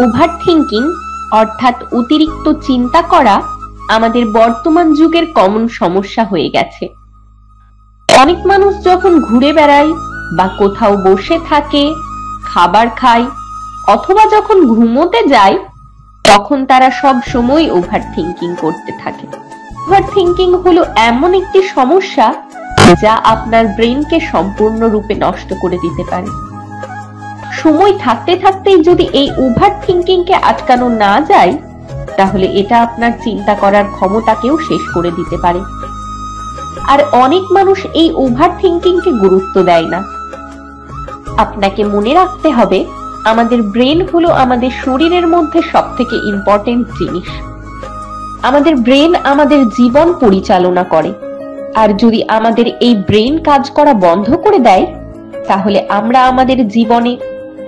Over thinking অর্থাৎ অতিরিক্ত চিন্তা করা আমাদের বর্তমান যুগের কমন সমস্যা হয়ে গেছে। অনেক মানুষ যখন ঘুরে বেড়ায় বা কোথাও বসে থাকে, খাবার খায় অথবা যখন ঘুমোতে যায়, তখন তারা সব সময় ওভার থিঙ্কিং করতে থাকে। ওভার থিঙ্কিং হলো এমন একটি সমস্যা যা আপনার ব্রেনকে সম্পূর্ণরূপে নষ্ট করে দিতে পারে। সময় থাকতে থাকতেই যদি এই ওভার থিঙ্কিং কে আটকানো না যায়, তাহলে এটা আপনার চিন্তা করার ক্ষমতাকেও শেষ করে দিতে পারে। আর অনেক মানুষ এই ওভার থিঙ্কিং কে গুরুত্ব দেয় না। আপনাকে মনে রাখতে হবে, আমাদের ব্রেন হলো আমাদের শরীরের মধ্যে সবথেকে ইম্পর্টেন্ট জিনিস। আমাদের ব্রেন আমাদের জীবন পরিচালনা করে, আর যদি আমাদের এই ব্রেন কাজ করা বন্ধ করে দেয়, তাহলে আমরা আমাদের জীবনে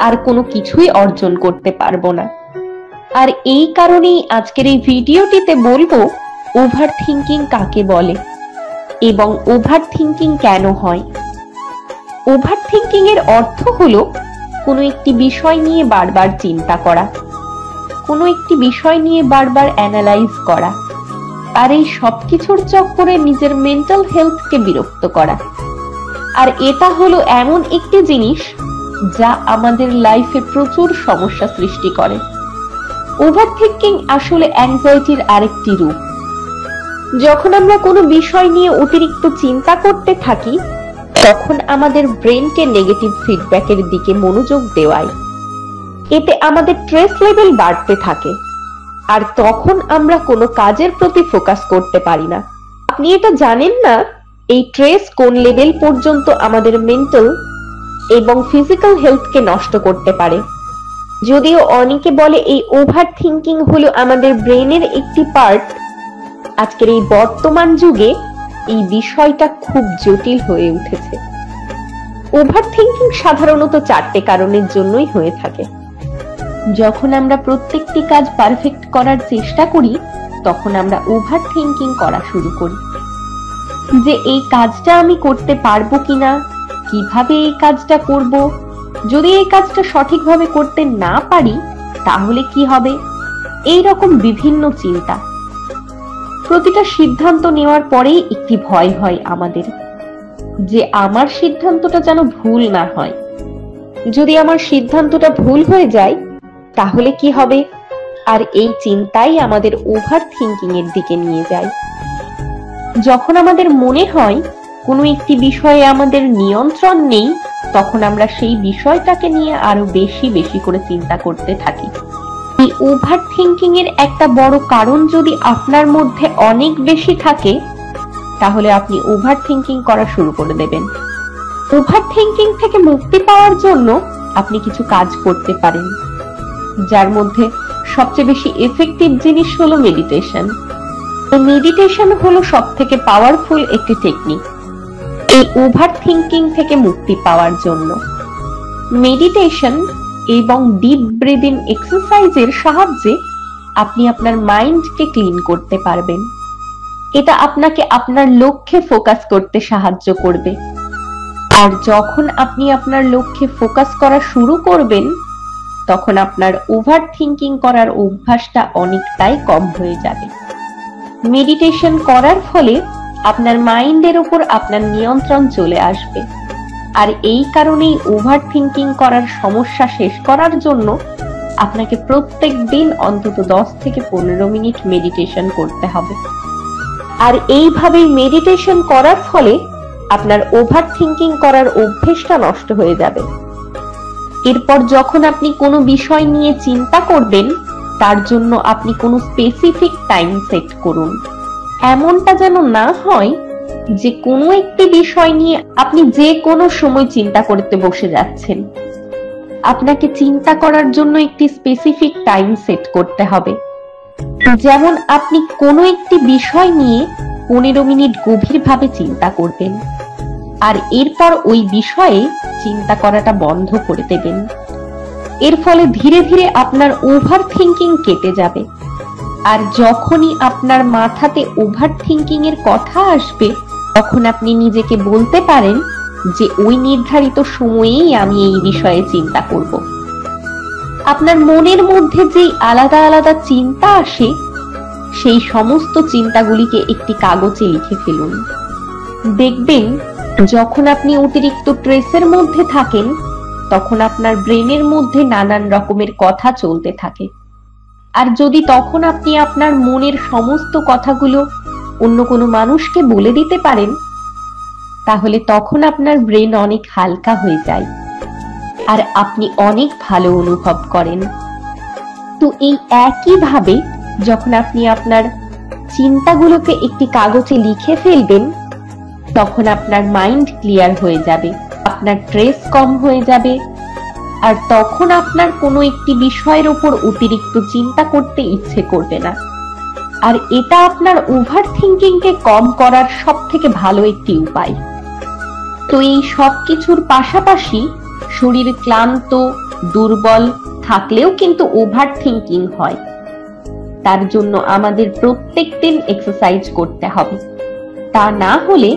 আর কোনো কিছুই অর্জন করতে পারবো না। আর এই কারণেই আজকের এই ভিডিওটিতে বলবো ওভার থিঙ্কিং কাকে বলে এবং ওভার থিঙ্কিং কেন হয়। ওভার থিঙ্কিং এর অর্থ হলো কোনো একটি বিষয় নিয়ে বারবার চিন্তা করা, কোনো একটি বিষয় নিয়ে বারবার অ্যানালাইজ করা, আর এই সবকিছুর চক্করে নিজের মেন্টাল হেলথকে বিরক্ত করা। আর এটা হলো এমন একটি জিনিস যা আমাদের লাইফে প্রচুর সমস্যা সৃষ্টি করে। ওভার থিঙ্কিং আসলে অ্যাংজাইটির আরেকটি রূপ। যখন আমরা কোনো বিষয় নিয়ে অতিরিক্ত চিন্তা করতে থাকি, তখন আমাদের ব্রেনকে নেগেটিভ ফিডব্যাকের দিকে মনোযোগ দেওয়ায় এতে আমাদের স্ট্রেস লেভেল বাড়তে থাকে, আর তখন আমরা কোনো কাজের প্রতি ফোকাস করতে পারি না। আপনি এটা জানেন না এই স্ট্রেস কোন লেভেল পর্যন্ত আমাদের মেন্টাল এবং ফিজিক্যাল হেলথকে নষ্ট করতে পারে। যদিও অনেকে বলে এই ওভার থিঙ্কিং হলো আমাদের ব্রেনের একটি পার্ট, আজকের এই বর্তমান যুগে এই বিষয়টা খুব জটিল হয়ে উঠেছে। ওভার থিঙ্কিং সাধারণত 4টে কারণের জন্যই হয়ে থাকে। যখন আমরা প্রত্যেকটি কাজ পারফেক্ট করার চেষ্টা করি, তখন আমরা ওভার থিঙ্কিং করা শুরু করি যে এই কাজটা আমি করতে পারবো কিনা, কিভাবে এই কাজটা করব, যদি এই কাজটা সঠিকভাবে করতে না পারি তাহলে কি হবে, এই রকম বিভিন্ন চিন্তা। প্রতিটা সিদ্ধান্ত নেওয়ার পরেই একটি ভয় হয় আমাদের যে আমার সিদ্ধান্তটা যেন ভুল না হয়। যদি আমার সিদ্ধান্তটা ভুল হয়ে যায় তাহলে কি হবে, আর এই চিন্তাই আমাদের ওভার থিঙ্কিং এর দিকে নিয়ে যায়। যখন আমাদের মনে হয় কোনো একটি বিষয়ে আমাদের নিয়ন্ত্রণ নেই, তখন আমরা সেই বিষয়টাকে নিয়ে আরো বেশি বেশি করে চিন্তা করতে থাকি। এই ওভার থিঙ্কিং এর একটা বড় কারণ যদি আপনার মধ্যে অনেক বেশি থাকে, তাহলে আপনি ওভার থিঙ্কিং করা শুরু করে দেবেন। ওভার থিঙ্কিং থেকে মুক্তি পাওয়ার জন্য আপনি কিছু কাজ করতে পারেন, যার মধ্যে সবচেয়ে বেশি এফেক্টিভ জিনিস হলো মেডিটেশন। এই মেডিটেশন হলো সবথেকে পাওয়ারফুল একটি টেকনিক এই ওভার থিঙ্কিং থেকে মুক্তি পাওয়ার জন্য। মেডিটেশন এবং ডিপ ব্রিদিং এক্সারসাইজের সাহায্যে আপনি আপনার মাইন্ডকে ক্লিন করতে পারবেন। এটা আপনাকে আপনার লক্ষ্যে ফোকাস করতে সাহায্য করবে। আর যখন আপনি আপনার লক্ষ্যে ফোকাস করা শুরু করবেন, তখন আপনার ওভার থিঙ্কিং করার অভ্যাসটা অনেকটাই কম হয়ে যাবে। মেডিটেশন করার ফলে আপনার মাইন্ডের উপর আপনার নিয়ন্ত্রণ চলে আসবে। আর এই কারণেই ওভার থিঙ্কিং করার সমস্যা শেষ করার জন্য আপনাকে প্রত্যেক দিন অন্তত 10 থেকে 15 মিনিট মেডিটেশন করতে হবে। আর এইভাবেই মেডিটেশন করার ফলে আপনার ওভার থিঙ্কিং করার অভ্যেসটা নষ্ট হয়ে যাবে। এরপর যখন আপনি কোনো বিষয় নিয়ে চিন্তা করবেন, তার জন্য আপনি কোনো স্পেসিফিক টাইম সেট করুন। এমনটা যেন না হয় যে কোনো একটি বিষয় নিয়ে আপনি যে কোনো সময় চিন্তা করতে বসে যাচ্ছেন। আপনাকে চিন্তা করার জন্য একটি স্পেসিফিক টাইম সেট করতে হবে। যেমন আপনি কোনো একটি বিষয় নিয়ে 15 মিনিট গভীরভাবে চিন্তা করবেন, আর এরপর ওই বিষয়ে চিন্তা করাটা বন্ধ করে দেবেন। এর ফলে ধীরে ধীরে আপনার ওভার থিঙ্কিং কেটে যাবে। আর যখনই আপনার মাথাতে ওভার থিঙ্কিং এর কথা আসবে, তখন আপনি নিজেকে বলতে পারেন যে ওই নির্ধারিত সময়েই আমি এই বিষয়ে চিন্তা করব। আপনার মনের মধ্যে যেই আলাদা আলাদা চিন্তা আসে, সেই সমস্ত চিন্তাগুলিকে একটি কাগজে লিখে ফেলুন। দেখবেন যখন আপনি অতিরিক্ত স্ট্রেসের মধ্যে থাকেন, তখন আপনার ব্রেনের মধ্যে নানান রকমের কথা চলতে থাকে। আর যদি তখন আপনি আপনার মনের সমস্ত কথাগুলো অন্য কোনো মানুষকে বলে দিতে পারেন, তাহলে তখন আপনার ব্রেন অনেক হালকা হয়ে যায় আর আপনি অনেক ভালো অনুভব করেন। তো এই একইভাবে যখন আপনি আপনার চিন্তাগুলোকে একটি কাগজে লিখে ফেলবেন, তখন আপনার মাইন্ড ক্লিয়ার হয়ে যাবে, আপনার স্ট্রেস কম হয়ে যাবে, আর তখন আপনার কোনো একটি বিষয়ের উপর অতিরিক্ত চিন্তা করতে ইচ্ছে করবে না। আর এটা আপনার ওভার থিঙ্কিংকে কম করার সবথেকে ভালো একটি উপায়। তো এই সব কিছুর পাশাপাশি শরীর ক্লান্ত, দুর্বল থাকলেও কিন্তু ওভার থিঙ্কিং হয়। তার জন্য আমাদের প্রত্যেক দিন এক্সারসাইজ করতে হবে। তা না হলে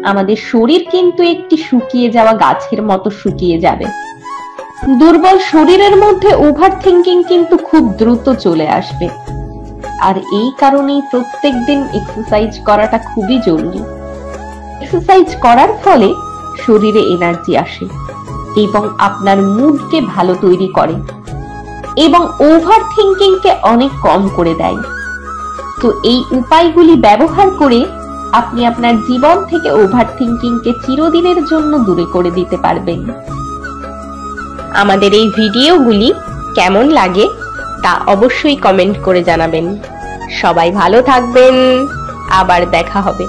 আমাদের শরীর কিন্তু একটি শুকিয়ে যাওয়া গাছের মতো শুকিয়ে যাবে। দুর্বল শরীরের মধ্যে ওভার থিঙ্কিং কিন্তু খুব দ্রুত চলে আসবে। আর এই কারণেই প্রত্যেক দিন এক্সারসাইজ করাটা খুবই জরুরি। এক্সারসাইজ করার ফলে শরীরে এনার্জি আসে এবং আপনার মুডকে ভালো তৈরি করে এবং ওভার থিঙ্কিংকে অনেক কম করে দেয়। তো এই উপায়গুলি ব্যবহার করে আপনি আপনার জীবন থেকে ওভার থিঙ্কিংকে চিরদিনের জন্য দূরে করে দিতে পারবেন। আমাদের এই ভিডিওগুলি কেমন লাগে তা অবশ্যই কমেন্ট করে জানাবেন। সবাই ভালো থাকবেন, আবার দেখা হবে।